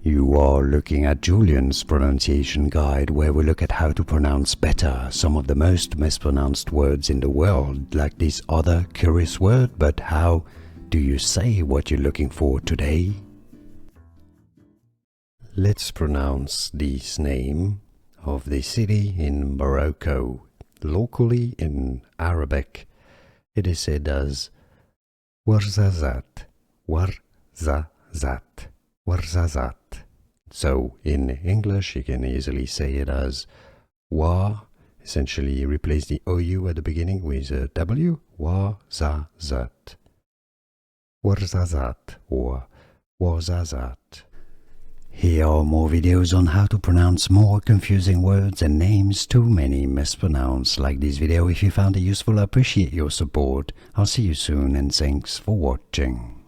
You are looking at Julian's pronunciation guide, where we look at how to pronounce better some of the most mispronounced words in the world, like this other curious word. But how do you say what you're looking for today? Let's pronounce this name of the city in Morocco. Locally in Arabic, it is said as Ouarzazate, Ouarzazate, Ouarzazate. So in English, you can easily say it as Wa, essentially replace the OU at the beginning with a W, Ouarzazate, Ouarzazate or Ouarzazate. Here are more videos on how to pronounce more confusing words and names too many mispronounced. Like this video if you found it useful. I appreciate your support. I'll see you soon and thanks for watching.